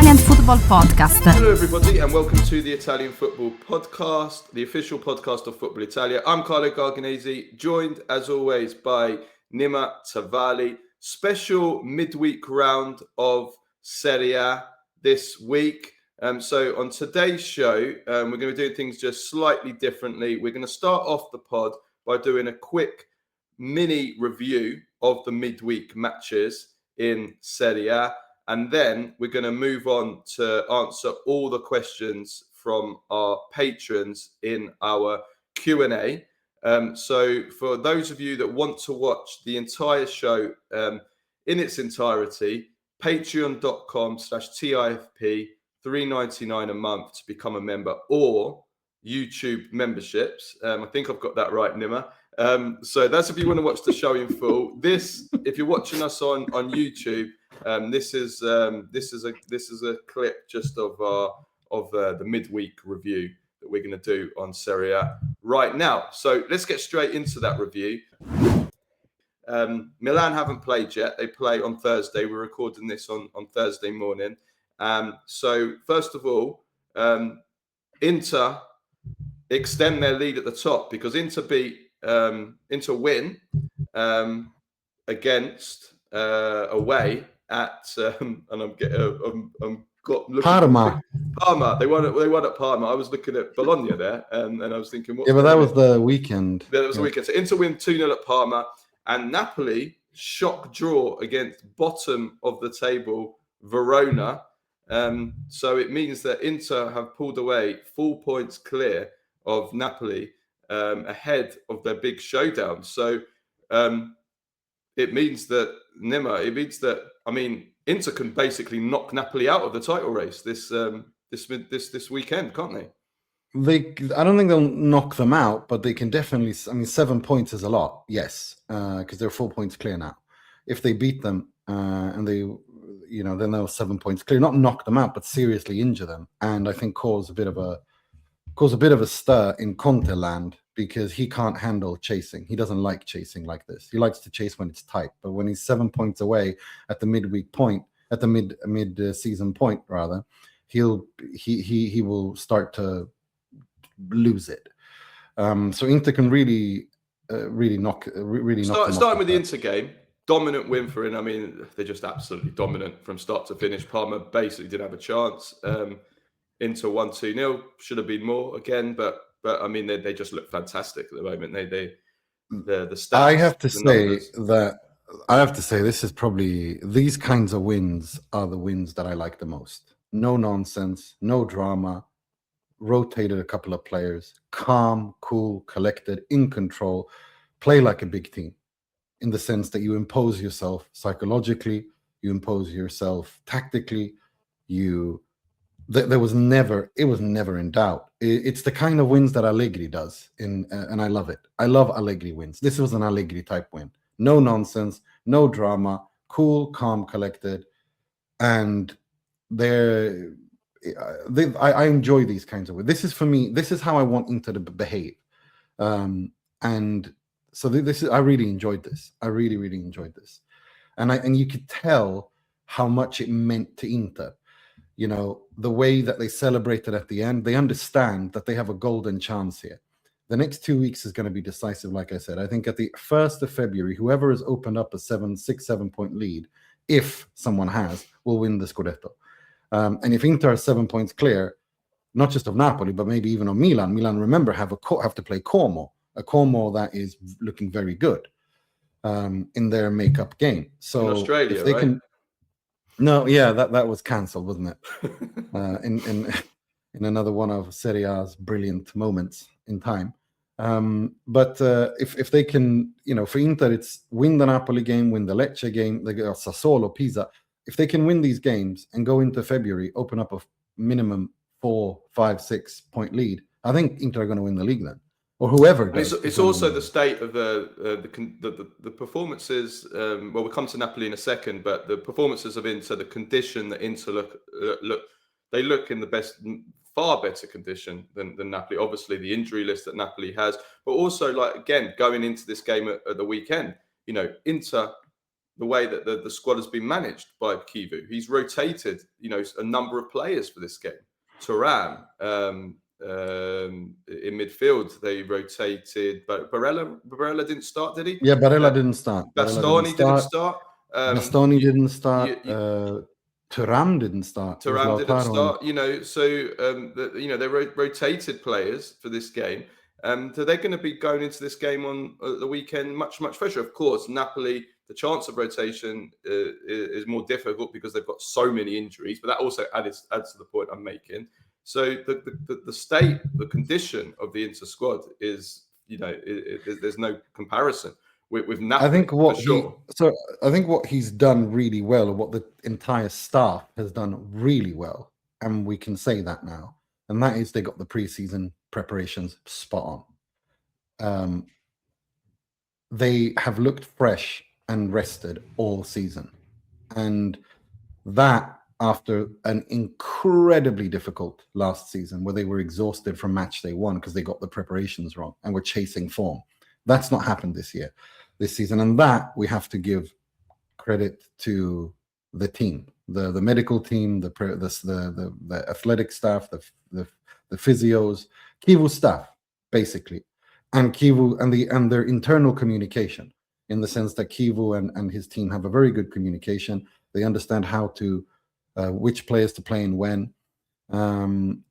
Italian Football Podcast. Hello everybody and welcome to the Italian Football Podcast, the official podcast of Football Italia. I'm Carlo Garganese, joined as always by Nima Tavallaey. Special midweek round of Serie A this week. So on today's show, we're going to do things just slightly differently. We're going to start off the pod by doing a quick mini review of the midweek matches in Serie A. And then we're going to move on to answer all the questions from our patrons in our Q&A. So for those of you that want to watch the entire show in its entirety, patreon.com/TIFP, $3.99 a month to become a member, or YouTube memberships. I think I've got that right, Nima. So that's if you want to watch the show in full. This, if you're watching us on YouTube, this is a clip just of the midweek review that we're going to do on Serie A right now. So let's get straight into that review. Milan haven't played yet. They play on Thursday. We're recording this on Thursday morning. So first of all, Inter extend their lead at the top because Inter win against away at Parma. Parma. They won at Parma. I was looking at Bologna there, and I was thinking, yeah, but that was the weekend. Yeah, that was the weekend. So Inter win 2-0 at Parma, and Napoli shock draw against bottom of the table Verona. So it means that Inter have pulled away 4 points clear of Napoli ahead of their big showdown. So it means that Inter can basically knock Napoli out of the title race this weekend, can't they? I don't think they'll knock them out, but they can definitely. 7 points is a lot, yes, because they're 4 points clear now. If they beat them and they, then they're 7 points clear. Not knock them out, but seriously injure them, and I think cause a bit of a stir in Conte land because he can't handle chasing. He doesn't like chasing like this. He likes to chase when it's tight, but when he's 7 points away at the midweek point, at the mid season point rather, he will start to lose it. So Inter can really knock them starting with the Inter game. Dominant win for him. They're just absolutely dominant from start to finish. Parma basically didn't have a chance. Inter 1-2-0, should have been more again, but they just look fantastic at the moment. The stats. I have to say this is probably, these kinds of wins are the wins that I like the most. No nonsense, no drama. Rotated a couple of players, calm, cool, collected, in control, play like a big team. In the sense that you impose yourself psychologically, you impose yourself tactically. It was never in doubt. It's the kind of wins that Allegri does, and I love it. I love Allegri wins. This was an Allegri type win. No nonsense, no drama, cool, calm, collected, and I enjoy these kinds of wins. This is, for me, this is how I want Inter to behave, and. So I really enjoyed this. I really, really enjoyed this. And you could tell how much it meant to Inter. The way that they celebrated at the end, they understand that they have a golden chance here. The next 2 weeks is going to be decisive, like I said. I think at the 1st of February, whoever has opened up a 6-7 point lead, if someone has, will win the Scudetto. And if Inter are 7 points clear, not just of Napoli, but maybe even of Milan. Milan, remember, have to play Como. A Como that is looking very good in their makeup game. So in Australia, if they right? No, yeah, that was cancelled, wasn't it? in another one of Serie A's brilliant moments in time. But if they can, for Inter, it's win the Napoli game, win the Lecce game, they got Sassuolo, Pisa. If they can win these games and go into February, open up a minimum 4, 5, 6 point lead, I think Inter are going to win the league then. Or whoever does. It's also the state of the performances. We'll come to Napoli in a second, but the performances of Inter, the condition that Inter look in the far better condition than Napoli. Obviously, the injury list that Napoli has, but also going into this game at the weekend, Inter the way that the squad has been managed by Kivu. He's rotated, a number of players for this game. Thuram, in midfield, they rotated, but Barella didn't start, did he? Yeah, Barella didn't start. Bastoni didn't start. Bastoni didn't start. Thuram didn't start. Thuram didn't start. They rotated players for this game. So they're going to be going into this game on the weekend much, much fresher. Of course, Napoli, the chance of rotation is more difficult because they've got so many injuries, but that also adds to the point I'm making. So the state, the condition of the Inter squad is, there's no comparison with Napoli. I think what he's done really well, or what the entire staff has done really well, and we can say that now, and that is they got the preseason preparations spot on. They have looked fresh and rested all season, and that after an incredibly difficult last season where they were exhausted from match day one because they got the preparations wrong and were chasing form. That's not happened this season, and that we have to give credit to the team, the medical team, the athletic staff, the physios, Kivu staff, basically, and Kivu and their internal communication, in the sense that Kivu and his team have a very good communication. They understand how to which players to play in when, and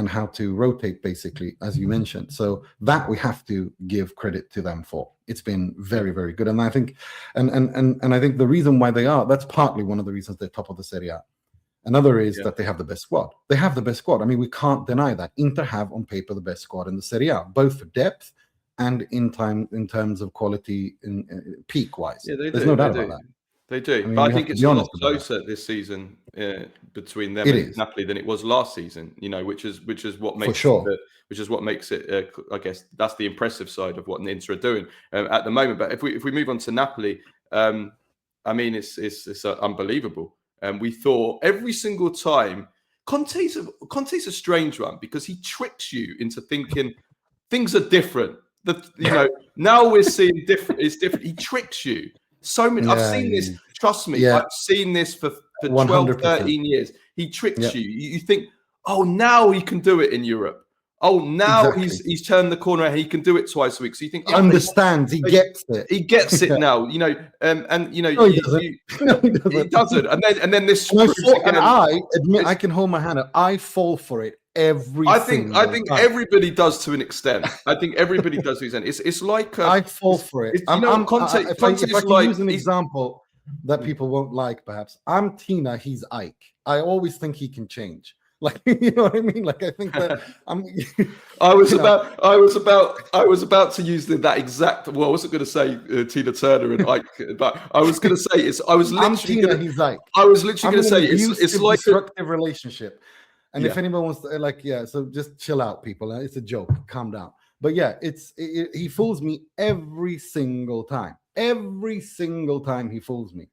how to rotate, basically, as you mentioned. So that we have to give credit to them for. It's been very, very good, and I think, and I think the reason why that's partly one of the reasons they're top of the Serie A. Another is that they have the best squad. They have the best squad. I mean, we can't deny that. Inter have on paper the best squad in the Serie A, both for depth and in terms of quality, peak wise. Yeah, there's no doubt about that. They do, I mean, but I think it's a lot closer this season between them and Napoli than it was last season. which is what makes it. I guess that's the impressive side of what Inter are doing at the moment. But if we move on to Napoli, I mean, it's unbelievable. And we thought every single time Conte's a strange one because he tricks you into thinking things are different. Now we're seeing different. It's different. He tricks you. So many. I've seen this. Trust me. I've seen this for 12, 13 years. He tricks you. You think, oh, now he can do it in Europe. Oh, now he's turned the corner and he can do it twice a week. So you think he understands. He gets it. He gets it now. No, he doesn't. He doesn't. And then this. I admit, I can hold my hand up. I fall for it. I think everybody does to an extent. I think everybody does to an extent. It's like I fall for it. Conte if I can use an example that people won't like, perhaps I'm Tina. He's Ike. I always think he can change. Like, you know what I mean? Like, I think that I'm. I was about to use that exact. Well, I wasn't going to say Tina Turner and Ike, but I was going to say I was literally going to. He's Ike. I was literally going to say it's like a destructive relationship. And if anyone wants to, so just chill out, people. It's a joke. Calm down. But he fools me every single time. Every single time he fools me.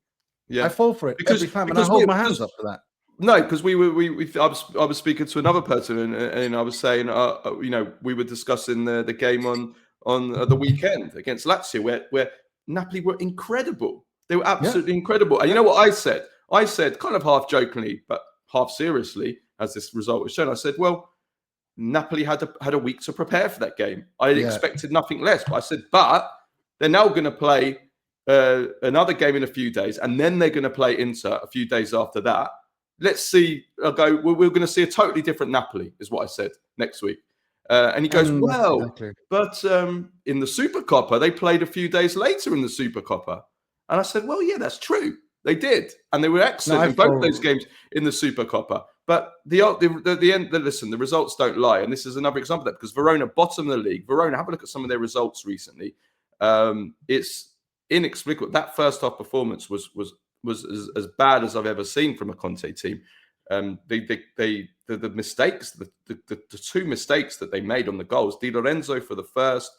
Yeah, I fall for it every time, and I hold my hands up for that. No, because I was speaking to another person, and I was saying, we were discussing the game on the weekend against Lazio, where Napoli were incredible. They were absolutely incredible. And you know what I said? I said, kind of half jokingly, but half seriously, as this result was shown, I said, well, Napoli had a week to prepare for that game. I expected nothing less. But I said, but they're now going to play another game in a few days, and then they're going to play Inter a few days after that. Let's see. We're going to see a totally different Napoli, is what I said, next week. And he goes, but in the Supercoppa, they played a few days later in the Supercoppa. And I said, well, yeah, that's true. They did. And they were excellent in both those games in the Supercoppa. But the end, listen, the results don't lie. And this is another example of that, because Verona, bottom of the league. Verona, have a look at some of their results recently. It's inexplicable. That first half performance was as bad as I've ever seen from a Conte team. The mistakes, the two mistakes that they made on the goals, Di Lorenzo for the first,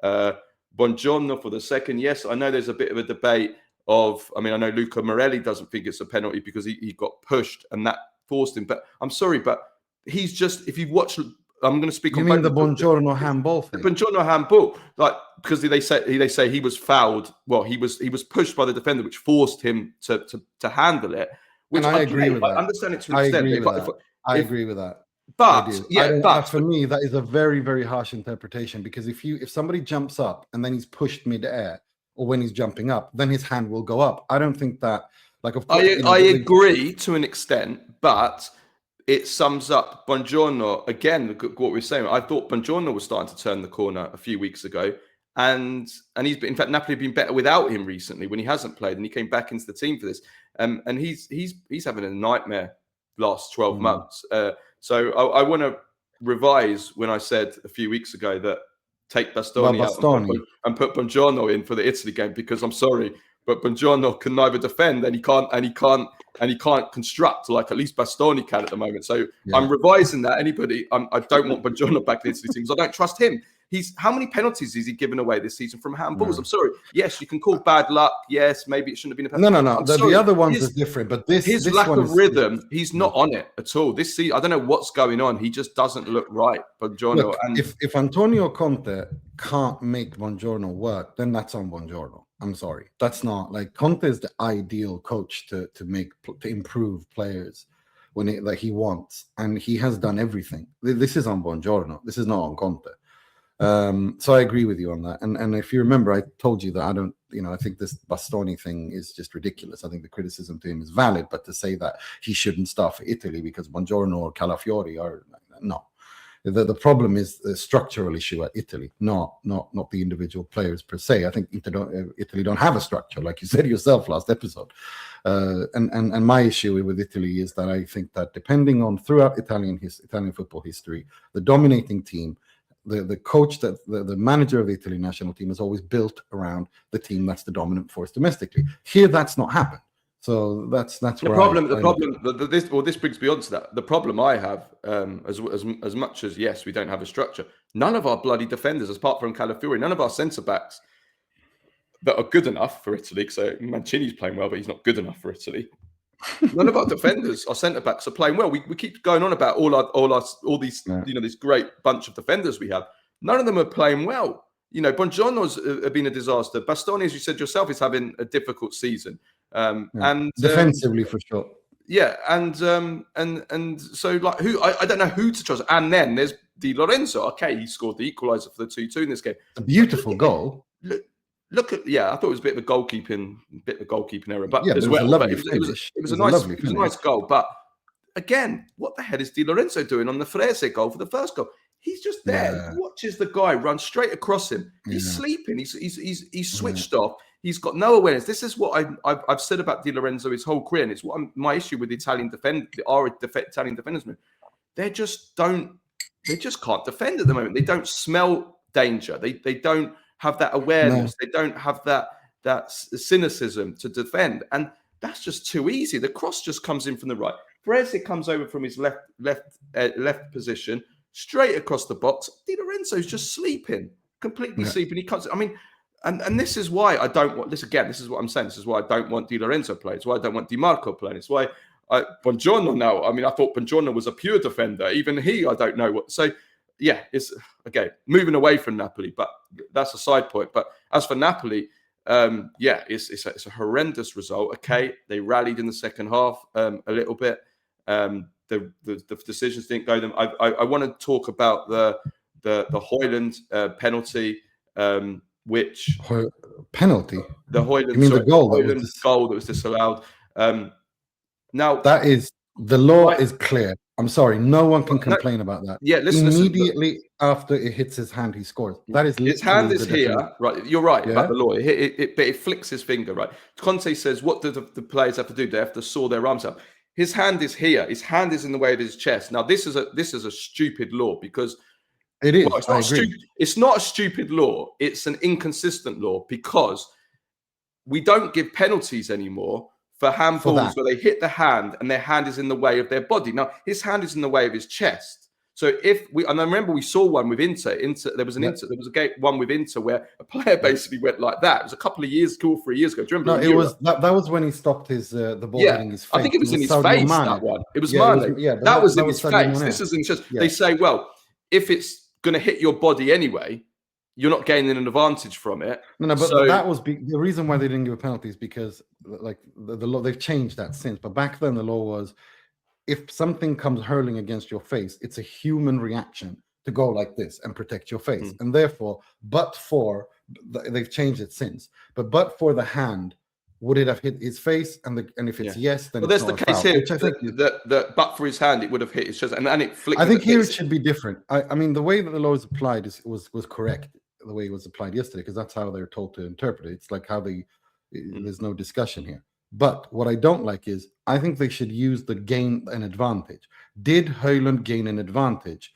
Buongiorno for the second. Yes, I know there's a bit of a debate I know Luca Morelli doesn't think it's a penalty because he got pushed and that forced him. But I'm sorry, but he's just, if you watch I'm going to speak. You mean the Buongiorno handball thing? The Buongiorno handball, like, because they say he was fouled. Well, he was pushed by the defender, which forced him to handle it. Which and I agree with that. I understand it to an extent. I agree with that. But for me, that is a very, very harsh interpretation, because if somebody jumps up and then he's pushed mid-air, or when he's jumping up, then his hand will go up. I don't think that. Like, of course, I agree to an extent, but it sums up Buongiorno again. What we were saying, I thought Buongiorno was starting to turn the corner a few weeks ago, and he's been, in fact, Napoli have been better without him recently when he hasn't played, and he came back into the team for this. And he's having a nightmare last 12 months. So I want to revise when I said a few weeks ago that take Bastoni out and put Buongiorno in for the Italy game, because I'm sorry, but Buongiorno can neither defend and he can't construct like at least Bastoni can at the moment. So I'm revising that. Anybody, I don't want Buongiorno back in the Italy team because I don't trust him. How many penalties has he given away this season from handballs? I'm sorry. Yes, you can call bad luck. Yes, maybe it shouldn't have been a penalty. No. The other ones are different, but his lack of rhythm, he's not on it at all. This season, I don't know what's going on. He just doesn't look right, Buongiorno. Look, if Antonio Conte can't make Buongiorno work, then that's on Buongiorno. I'm sorry. That's not, like, Conte is the ideal coach to improve players when he wants, and he has done everything. This is on Buongiorno. This is not on Conte. So I agree with you on that. And if you remember, I told you that I think this Bastoni thing is just ridiculous. I think the criticism to him is valid, but to say that he shouldn't start for Italy because Buongiorno or Calafiori are, no. The problem is the structural issue at Italy, not the individual players per se. I think Italy don't have a structure, like you said yourself last episode. And my issue with Italy is that I think that depending on throughout Italian football history, the dominating team, the coach, the manager of the Italy national team has always built around the team that's the dominant force domestically. Here, that's not happened. So that's the problem. This brings me on to that. The problem I have, as much as yes, we don't have a structure. None of our bloody defenders, apart from Calafiori, none of our centre backs that are good enough for Italy. So Mancini's playing well, but he's not good enough for Italy. None of our defenders, our centre backs, are playing well. We keep going on about all these this great bunch of defenders we have. None of them are playing well. Buongiorno's been a disaster. Bastoni, as you said yourself, is having a difficult season. And defensively for sure. Yeah, and so like I don't know who to trust. And then there's Di Lorenzo. Okay, he scored the equaliser for the 2-2 in this game. A beautiful goal. Look at I thought it was a bit of a goalkeeping error, but it was a lovely finish. It was a nice goal. But again, what the hell is Di Lorenzo doing on the Frese goal for the first goal? He's just there. Yeah. He watches the guy run straight across him. He's sleeping. He's switched off. He's got no awareness. This is what I've said about Di Lorenzo his whole career, and it's my issue with the Italian Italian defenders. They just can't defend at the moment. They don't smell danger. They don't have that awareness. No. They don't have that cynicism to defend, and that's just too easy. The cross just comes in from the right. Perez comes over from his left position straight across the box. Di Lorenzo's just sleeping, completely sleeping. He comes. I mean. And this is why I don't want this again. This is what I'm saying. This is why I don't want Di Lorenzo playing. It's why I don't want Di Marco playing. It's why Buongiorno now. I mean, I thought Buongiorno was a pure defender. Even I don't know what. So, it's okay. Moving away from Napoli, but that's a side point. But as for Napoli, it's a horrendous result. Okay, they rallied in the second half a little bit. The decisions didn't go them. I want to talk about the Højlund penalty. Which penalty? The Højlund, you mean the goal? Goal that was disallowed. Now that is the law is clear. I'm sorry, no one can complain about that. Yeah, immediately after it hits his hand, he scores. That is his hand is here, right? You're right about the law. But it flicks his finger, right? Conte says, what do the players have to do? They have to saw their arms up. His hand is here. His hand is in the way of his chest. Now this is a stupid law because. It is. It's not a stupid law. It's an inconsistent law because we don't give penalties anymore for handballs where they hit the hand and their hand is in the way of their body. Now, his hand is in the way of his chest. So and I remember we saw one with Inter. There was one with Inter where a player basically went like that. It was a couple of years, 2 or 3 years ago. Do you remember? No, that was when he stopped the ball hitting his face. I think it was in his face. That one. It was Mane. That was in his face. This is in his chest. They say, well. if it's going to hit your body anyway, you're not gaining an advantage from it. No, but that was the reason why they didn't give a penalty is because like the law, they've changed that since. But back then the law was, if something comes hurling against your face, it's a human reaction to go like this and protect your face. And therefore, they've changed it since. But for the hand, would it have hit his face? And if it's yes, then there's the case here. That but for his hand, it would have hit his chest, and it flicked. I think here it should be different. I mean, the way that the law is applied was correct. The way it was applied yesterday, because that's how they're told to interpret it. It's like how there's no discussion here. But what I don't like is, I think they should use the gain an advantage. Did Højlund gain an advantage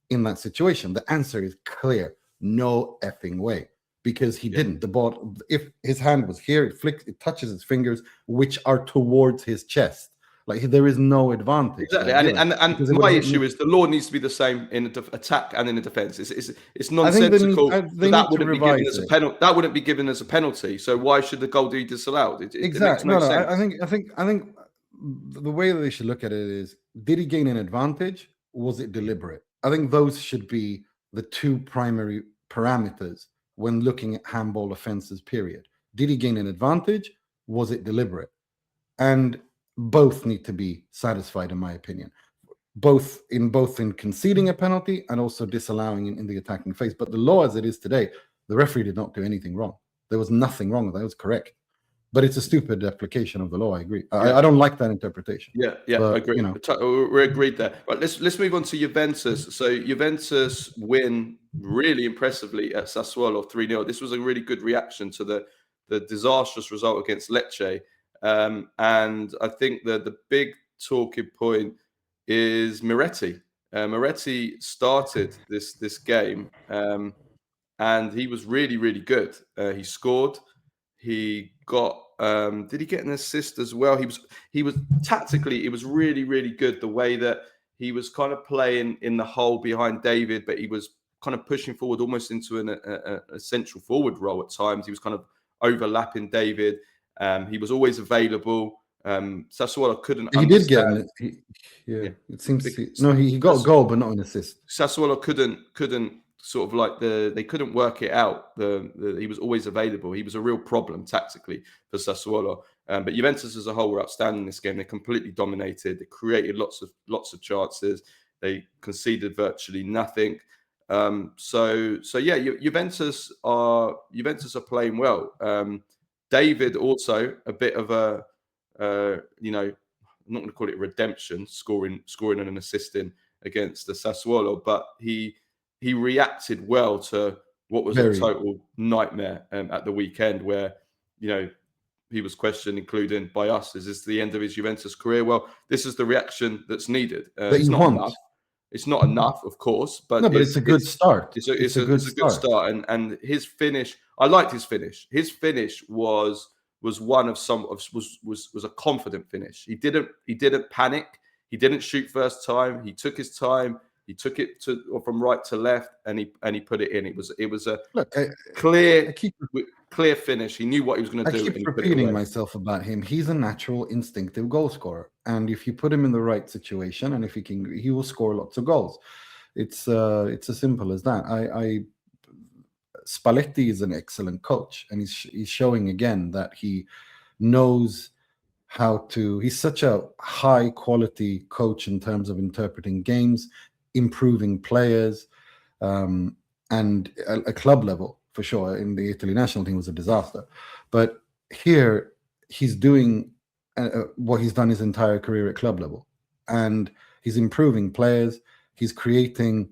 in that situation? The answer is clear. No effing way. Because he didn't. The ball, if his hand was here, it touches his fingers, which are towards his chest. Like, there is no advantage. Exactly. And my issue is the law needs to be the same in an attack and in a defense. It's nonsensical. That wouldn't be given as a penalty. That wouldn't be given as a penalty. So why should the goal be disallowed? Exactly. I think the way that they should look at it is, did he gain an advantage? Was it deliberate? I think those should be the two primary parameters when looking at handball offenses, period. Did he gain an advantage? Was it deliberate? And both need to be satisfied, in my opinion. Both in conceding a penalty and also disallowing in the attacking phase. But the law as it is today, the referee did not do anything wrong. There was nothing wrong with that. It was correct. But it's a stupid application of the law. I agree. I don't like that interpretation. Yeah, I agree. We're agreed there. Right, let's move on to Juventus. So Juventus win really impressively at Sassuolo 3-0. This was a really good reaction to the disastrous result against Lecce. And I think that the big talking point is Miretti. Miretti started this game, and he was really, really good. He scored. He got. Did he get an assist as well? He was tactically. It was really, really good. The way that he was kind of playing in the hole behind David, but he was kind of pushing forward almost into a central forward role at times. He was kind of overlapping David. He was always available. Sassuolo couldn't. He did get an. It seems. He got a goal, but not an assist. Sassuolo couldn't sort of like they couldn't work it out. He was always available. He was a real problem tactically for Sassuolo. But Juventus as a whole were outstanding this game. They completely dominated. They created lots of chances. They conceded virtually nothing. Juventus are playing well. David also a bit of a I'm not going to call it redemption, scoring and an assisting against the Sassuolo, but he reacted well to what was a total nightmare at the weekend, where he was questioned, including by us, is this the end of his Juventus career? Well, this is the reaction that's needed. It's not enough. It's not enough, of course, but it's a good start. It's a good start, and his finish. I liked his finish. His finish was one of was a confident finish. He didn't panic. He didn't shoot first time. He took his time. He took it from right to left, and he put it in. It was a clear finish. He knew what he was going to do. I keep repeating myself about him. He's a natural, instinctive goal scorer, and if you put him in the right situation, and if he will score lots of goals. It's as simple as that. Spalletti is an excellent coach, and he's showing again that he knows how to. He's such a high quality coach in terms of interpreting games, improving players, and a club level for sure. In the Italy national team was a disaster, but here he's doing what he's done his entire career at club level, and he's improving players. He's creating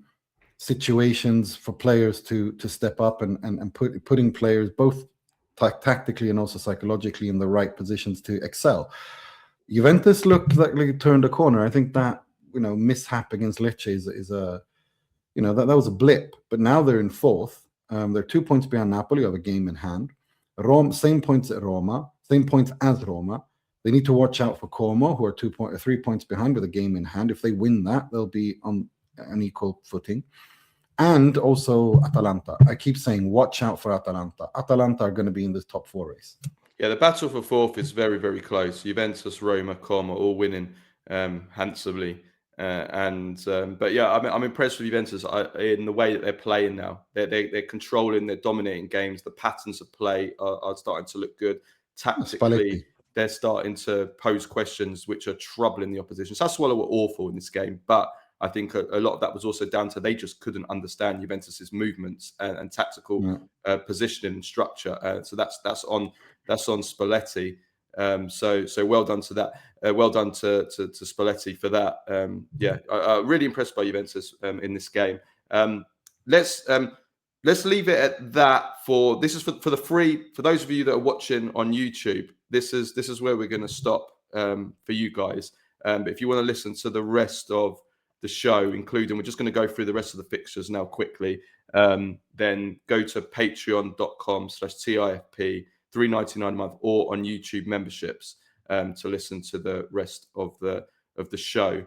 situations for players to step up and putting players both tactically and also psychologically in the right positions to excel. Juventus looked like they turned a corner. I think that mishap against Lecce is a that was a blip, but now they're in fourth. They're 2 points behind Napoli, who have a game in hand. Rome, same points at Roma, same points as Roma. They need to watch out for Como, who are 3 points behind with a game in hand. If they win that, they'll be on an equal footing. And also Atalanta. I keep saying, watch out for Atalanta. Atalanta are going to be in this top 4 race. Yeah, the battle for fourth is very, very close. Juventus, Roma, Como all winning handsomely. But yeah, I'm impressed with Juventus in the way that they're playing now. They're controlling, they're dominating games. The patterns of play are starting to look good. Tactically, Spalletti. they're starting to pose questions which are troubling the opposition. Sassuolo were awful in this game, but I think a lot of that was also down to they just couldn't understand Juventus's movements and tactical positioning and structure. So that's on Spalletti. So well done to that. Well done to Spalletti for that. Really impressed by Juventus in this game. Let's leave it at that. For those of you that are watching on YouTube. This is where we're going to stop for you guys. But if you want to listen to the rest of the show, including we're just going to go through the rest of the fixtures now quickly. Then go to patreon.com/TIFP. $3.99 a month, or on YouTube memberships to listen to the rest of the show.